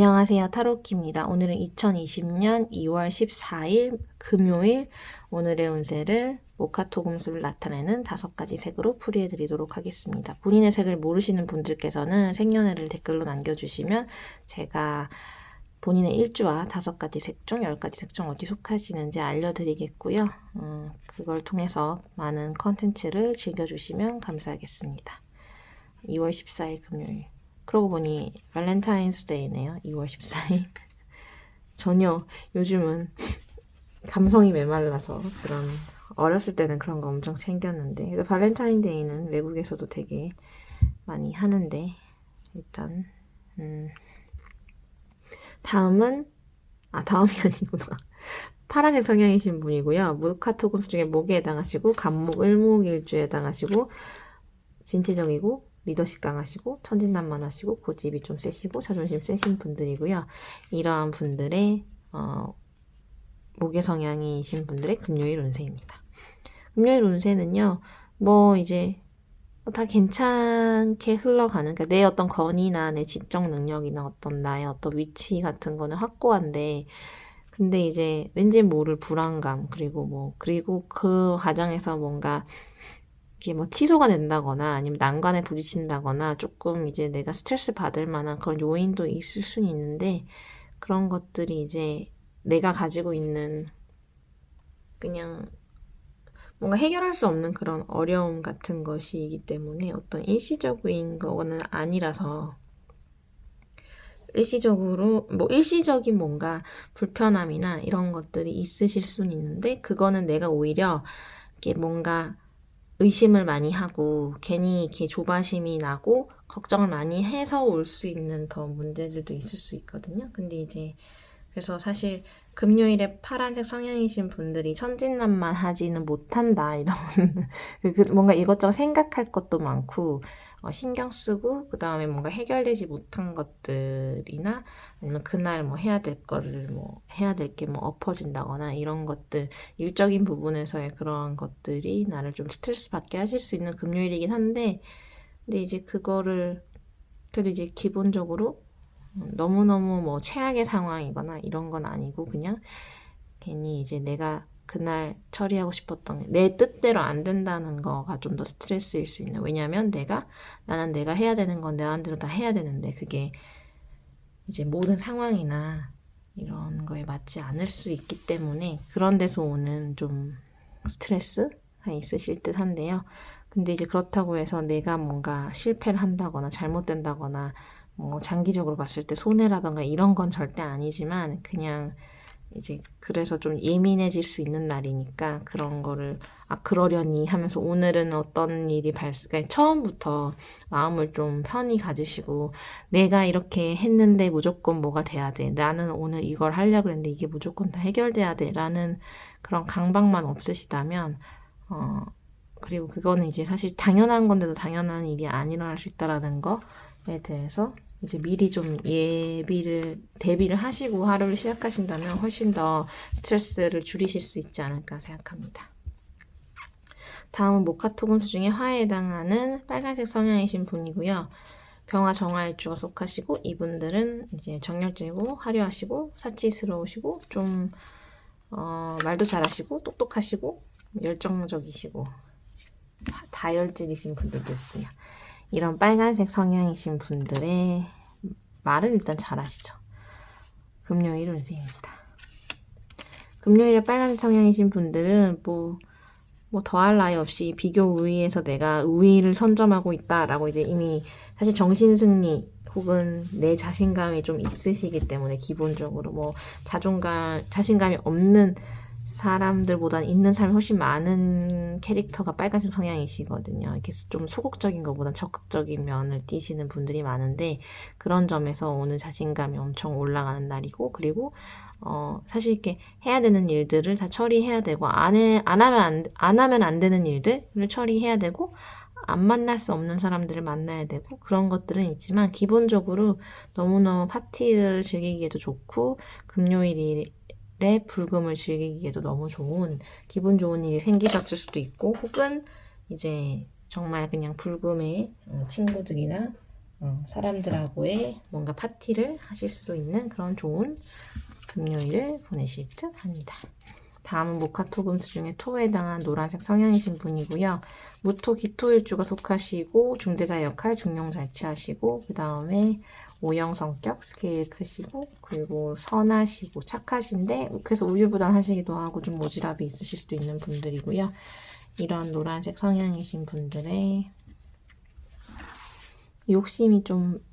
안녕하세요. 타로키입니다. 오늘은 2020년 2월 14일 금요일 오늘의 운세를 모카토금수를 나타내는 5가지 색으로 풀이해드리도록 하겠습니다. 본인의 색을 모르시는 분들께서는 생년월일을 댓글로 남겨주시면 제가 본인의 일주와 5가지 색 중 10가지 색 중 어디 속하시는지 알려드리겠고요. 그걸 통해서 많은 컨텐츠를 즐겨주시면 감사하겠습니다. 2월 14일 금요일. 그러고 보니 발렌타인스데이네요. 2월 14일. 전혀 요즘은 감성이 메말라서 그런 어렸을 때는 그런 거 엄청 챙겼는데 발렌타인데이는 외국에서도 되게 많이 하는데 일단 다음이 아니구나. 파란색 성향이신 분이고요. 무카토금수 중에 목에 해당하시고 간목, 을목일주에 해당하시고 진취적이고 리더십 강하시고 천진난만하시고 고집이 좀 세시고 자존심 세신 분들이고요. 이러한 분들의 목의 성향이신 분들의 금요일 운세입니다. 금요일 운세는요. 이제 다 괜찮게 흘러가는, 그러니까 내 어떤 권위나 내 지적 능력이나 어떤 나의 어떤 위치 같은 거는 확고한데, 근데 이제 왠지 모를 불안감, 그리고 그 과정에서 뭔가 이게 취소가 된다거나 아니면 난관에 부딪힌다거나 조금 이제 내가 스트레스 받을 만한 그런 요인도 있을 수는 있는데, 그런 것들이 이제 내가 가지고 있는 그냥 뭔가 해결할 수 없는 그런 어려움 같은 것이기 때문에 어떤 일시적인 거는 아니라서 일시적인 뭔가 불편함이나 이런 것들이 있으실 수는 있는데, 그거는 내가 오히려 이렇게 뭔가 의심을 많이 하고 괜히 이렇게 조바심이 나고 걱정을 많이 해서 올 수 있는 더 문제들도 있을 수 있거든요. 근데 이제 그래서 사실 금요일에 파란색 성향이신 분들이 천진난만하지는 못한다, 이런 뭔가 이것저것 생각할 것도 많고 신경 쓰고 그 다음에 뭔가 해결되지 못한 것들이나 아니면 그날 해야 될 거를 해야 될 게 엎어진다거나 이런 것들, 일적인 부분에서의 그러한 것들이 나를 좀 스트레스 받게 하실 수 있는 금요일이긴 한데, 근데 이제 그거를 그래도 이제 기본적으로 너무너무 최악의 상황이거나 이런 건 아니고 그냥 괜히 이제 내가 그날 처리하고 싶었던 내 뜻대로 안 된다는 거가 좀 더 스트레스일 수 있는. 왜냐면 나는 내가 해야 되는 건 내 마음대로 다 해야 되는데 그게 이제 모든 상황이나 이런 거에 맞지 않을 수 있기 때문에 그런 데서 오는 좀 스트레스가 있으실 듯 한데요. 근데 이제 그렇다고 해서 내가 뭔가 실패를 한다거나 잘못된다거나 장기적으로 봤을 때 손해라던가 이런 건 절대 아니지만, 그냥 이제 그래서 좀 예민해질 수 있는 날이니까 그런 거를 그러려니 하면서 오늘은 어떤 일이 그러니까 처음부터 마음을 좀 편히 가지시고 내가 이렇게 했는데 무조건 뭐가 돼야 돼, 나는 오늘 이걸 하려고 했는데 이게 무조건 다 해결돼야 돼 라는 그런 강박만 없으시다면 그리고 그거는 이제 사실 당연한 건데도 당연한 일이 안 일어날 수 있다라는 거에 대해서 이제 미리 좀 대비를 하시고 하루를 시작하신다면 훨씬 더 스트레스를 줄이실 수 있지 않을까 생각합니다. 다음은 모카토금수 중에 화에 해당하는 빨간색 성향이신 분이고요. 병화 정화일주가 속하시고, 이분들은 이제 정열적이고 화려하시고 사치스러우시고 좀 말도 잘하시고 똑똑하시고 열정적이시고 다혈질이신 분들도 있고요. 이런 빨간색 성향이신 분들의 말을 일단 잘하시죠. 금요일 운세입니다. 금요일에 빨간색 성향이신 분들은 더할 나위 없이 비교 우위에서 내가 우위를 선점하고 있다라고 이제 이미 사실 정신승리 혹은 내 자신감이 좀 있으시기 때문에 기본적으로 자신감이 없는 사람들보다는 있는 사람이 훨씬 많은 캐릭터가 빨간색 성향이시거든요. 이렇게 좀 소극적인 것보다 적극적인 면을 띠시는 분들이 많은데, 그런 점에서 오늘 자신감이 엄청 올라가는 날이고, 그리고 사실 이렇게 해야 되는 일들을 다 처리해야 되고 안 하면 안 되는 일들을 처리해야 되고 안 만날 수 없는 사람들을 만나야 되고 그런 것들은 있지만, 기본적으로 너무너무 파티를 즐기기에도 좋고 금요일이 불금을 즐기기에도 너무 기분 좋은 일이 생기셨을 수도 있고, 혹은 이제 정말 그냥 불금에 친구들이나 사람들하고의 뭔가 파티를 하실 수도 있는 그런 좋은 금요일을 보내실 듯 합니다. 다음은 목화토금수 중에 토에 해당한 노란색 성향이신 분이고요. 무토, 기토일주가 속하시고 중재자 역할, 중용 잘 취하시고 그 다음에 O형 성격, 스케일 크시고 그리고 선하시고 착하신데 그래서 우유부단하시기도 하고 좀 모지랖이 있으실 수도 있는 분들이고요. 이런 노란색 성향이신 분들의 욕심이 좀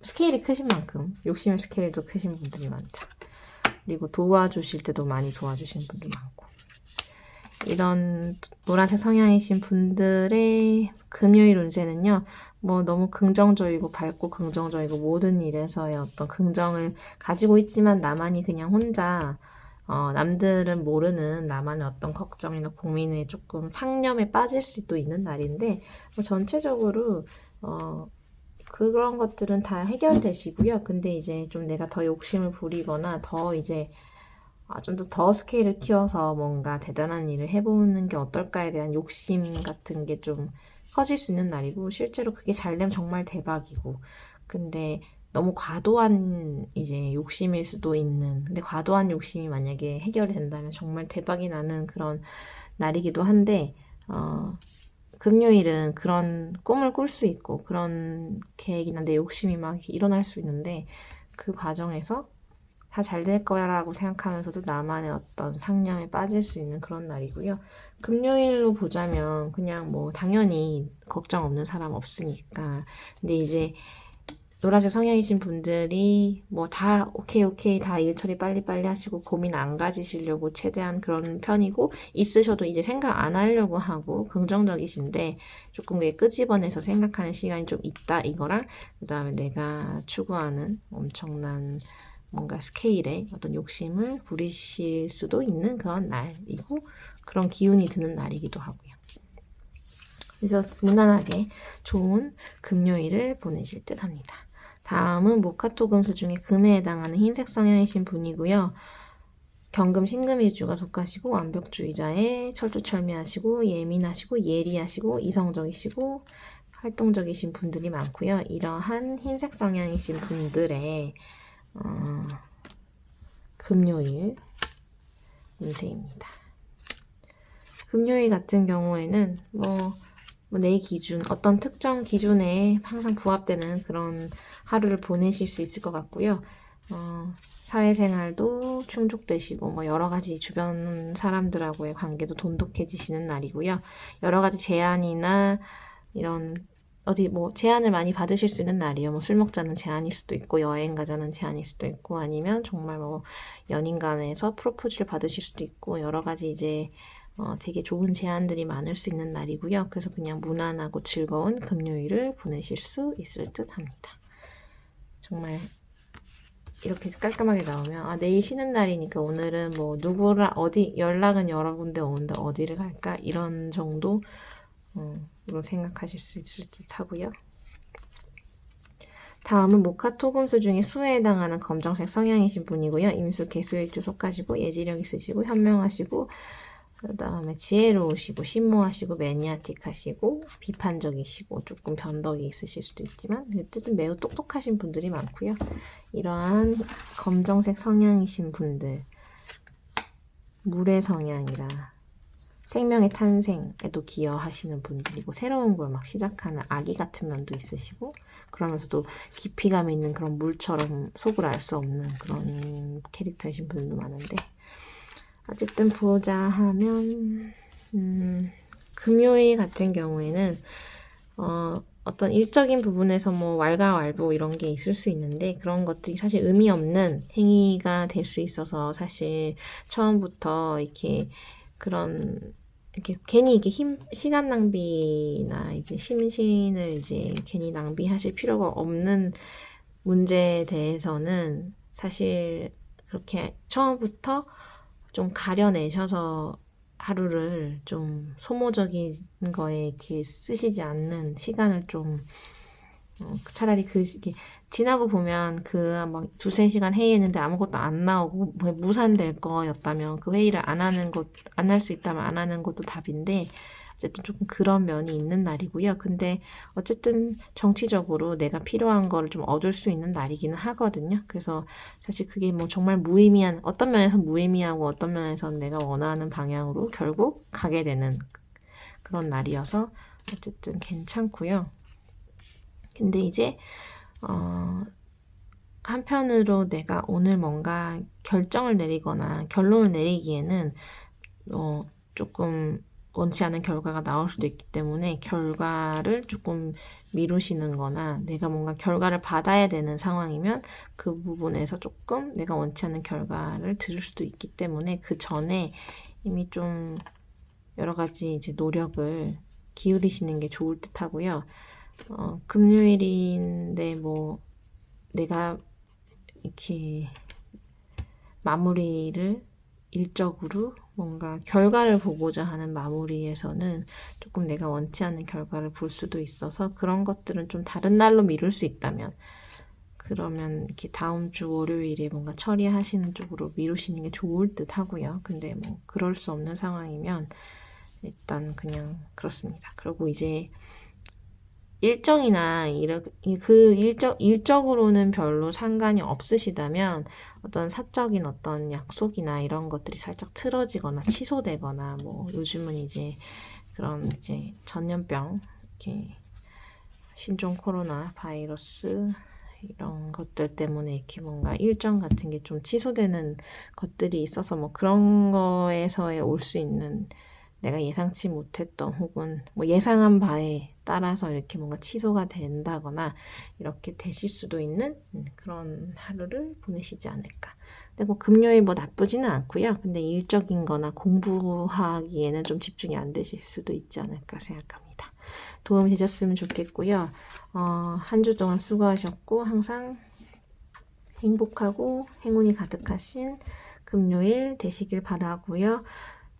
스케일이 크신 만큼 욕심의 스케일도 크신 분들이 많죠. 그리고 도와주실 때도 많이 도와주시는 분도 많고 이런 노란색 성향이신 분들의 금요일 운세는요. 뭐 너무 긍정적이고 밝고 긍정적이고 모든 일에서의 어떤 긍정을 가지고 있지만 나만이 그냥 혼자 남들은 모르는 나만의 어떤 걱정이나 고민에 조금 상념에 빠질 수도 있는 날인데 뭐 전체적으로 그런 것들은 다 해결되시고요. 근데 이제 좀 내가 더 욕심을 부리거나 더 이제 좀 더 스케일을 키워서 뭔가 대단한 일을 해보는 게 어떨까에 대한 욕심 같은 게 좀 커질 수 있는 날이고 실제로 그게 잘 되면 정말 대박이고 근데 너무 과도한 이제 욕심일 수도 있는 근데 과도한 욕심이 만약에 해결된다면 정말 대박이 나는 그런 날이기도 한데 금요일은 그런 꿈을 꿀 수 있고 그런 계획이나 내 욕심이 막 일어날 수 있는데 그 과정에서 다 잘 될 거야라고 생각하면서도 나만의 어떤 상념에 빠질 수 있는 그런 날이고요. 금요일로 보자면 그냥 뭐 당연히 걱정 없는 사람 없으니까. 근데 이제 노란색 성향이신 분들이 뭐 다 오케이 다 일 처리 빨리빨리 하시고 고민 안 가지시려고 최대한 그런 편이고 있으셔도 이제 생각 안 하려고 하고 긍정적이신데 조금 그게 끄집어내서 생각하는 시간이 좀 있다 이거랑 그 다음에 내가 추구하는 엄청난 뭔가 스케일에 어떤 욕심을 부리실 수도 있는 그런 날이고 그런 기운이 드는 날이기도 하고요. 그래서 무난하게 좋은 금요일을 보내실 듯 합니다. 다음은 목화토금수 중에 금에 해당하는 흰색 성향이신 분이고요. 경금, 신금일주가 속하시고 완벽주의자에 철두철미하시고 예민하시고 예리하시고 이성적이시고 활동적이신 분들이 많고요. 이러한 흰색 성향이신 분들의 금요일 운세입니다. 금요일 같은 경우에는 내 기준, 어떤 특정 기준에 항상 부합되는 그런 하루를 보내실 수 있을 것 같고요. 사회생활도 충족되시고 여러 가지 주변 사람들하고의 관계도 돈독해지시는 날이고요. 여러 가지 제안이나 이런 어디 제안을 많이 받으실 수 있는 날이에요. 술 먹자는 제안일 수도 있고 여행 가자는 제안일 수도 있고 아니면 정말 연인 간에서 프로포즈를 받으실 수도 있고 여러 가지 이제 되게 좋은 제안들이 많을 수 있는 날이고요. 그래서 그냥 무난하고 즐거운 금요일을 보내실 수 있을 듯 합니다. 정말 이렇게 깔끔하게 나오면 내일 쉬는 날이니까 오늘은 누구랑 연락은 여러 군데 오는데 어디를 갈까 이런 정도 로 생각하실 수 있을 듯 하고요. 다음은 목화토금수 중에 수에 해당하는 검정색 성향이신 분이고요. 임수, 개수일주 속하시고 예지력 있으시고 현명하시고 그 다음에 지혜로우시고 신모하시고 매니아틱하시고 비판적이시고 조금 변덕이 있으실 수도 있지만 어쨌든 매우 똑똑하신 분들이 많고요. 이러한 검정색 성향이신 분들 물의 성향이라 생명의 탄생에도 기여하시는 분들이고 새로운 걸 막 시작하는 아기 같은 면도 있으시고 그러면서도 깊이감 있는 그런 물처럼 속을 알 수 없는 그런 캐릭터이신 분들도 많은데 어쨌든 보자 하면 금요일 같은 경우에는 어떤 일적인 부분에서 왈가왈부 이런 게 있을 수 있는데 그런 것들이 사실 의미 없는 행위가 될 수 있어서 사실 처음부터 이렇게 괜히 이게 시간 낭비나 이제 심신을 이제 괜히 낭비하실 필요가 없는 문제에 대해서는 사실 그렇게 처음부터 좀 가려내셔서 하루를 좀 소모적인 거에 이렇게 쓰시지 않는 시간을 좀 차라리 이렇게 지나고 보면 막 두세 시간 회의했는데 아무것도 안 나오고 무산될 거였다면 그 회의를 안 할 수 있다면 안 하는 것도 답인데 어쨌든 조금 그런 면이 있는 날이고요. 근데 어쨌든 정치적으로 내가 필요한 거를 좀 얻을 수 있는 날이기는 하거든요. 그래서 사실 그게 뭐 정말 무의미한, 어떤 면에서 무의미하고 어떤 면에서는 내가 원하는 방향으로 결국 가게 되는 그런 날이어서 어쨌든 괜찮고요. 근데 이제 한편으로 내가 오늘 뭔가 결정을 내리거나 결론을 내리기에는 조금 원치 않은 결과가 나올 수도 있기 때문에 결과를 조금 미루시는 거나 내가 뭔가 결과를 받아야 되는 상황이면 그 부분에서 조금 내가 원치 않는 결과를 들을 수도 있기 때문에 그 전에 이미 좀 여러 가지 이제 노력을 기울이시는 게 좋을 듯 하고요. 금요일인데 뭐 내가 이렇게 마무리를 일적으로 뭔가 결과를 보고자 하는 마무리에서는 조금 내가 원치 않는 결과를 볼 수도 있어서 그런 것들은 좀 다른 날로 미룰 수 있다면 그러면 이렇게 다음 주 월요일에 뭔가 처리하시는 쪽으로 미루시는 게 좋을 듯 하고요. 근데 뭐 그럴 수 없는 상황이면 일단 그냥 그렇습니다. 그리고 이제 일정이나 일적으로는 별로 상관이 없으시다면 어떤 사적인 어떤 약속이나 이런 것들이 살짝 틀어지거나 취소되거나 뭐 요즘은 이제 그런 이제 전염병 이렇게 신종 코로나 바이러스 이런 것들 때문에 이렇게 뭔가 일정 같은 게 좀 취소되는 것들이 있어서 뭐 그런 거에서에 올 수 있는 내가 예상치 못했던 혹은 뭐 예상한 바에 따라서 이렇게 뭔가 취소가 된다거나 이렇게 되실 수도 있는 그런 하루를 보내시지 않을까. 근데 뭐 금요일 뭐 나쁘지는 않고요. 근데 일적인 거나 공부하기에는 좀 집중이 안 되실 수도 있지 않을까 생각합니다. 도움이 되셨으면 좋겠고요. 한 주 동안 수고하셨고 항상 행복하고 행운이 가득하신 금요일 되시길 바라고요.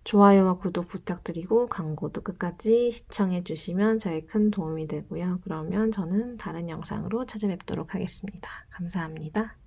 좋아요와 구독 부탁드리고 광고도 끝까지 시청해 주시면 저에 큰 도움이 되고요. 그러면 저는 다른 영상으로 찾아뵙도록 하겠습니다. 감사합니다.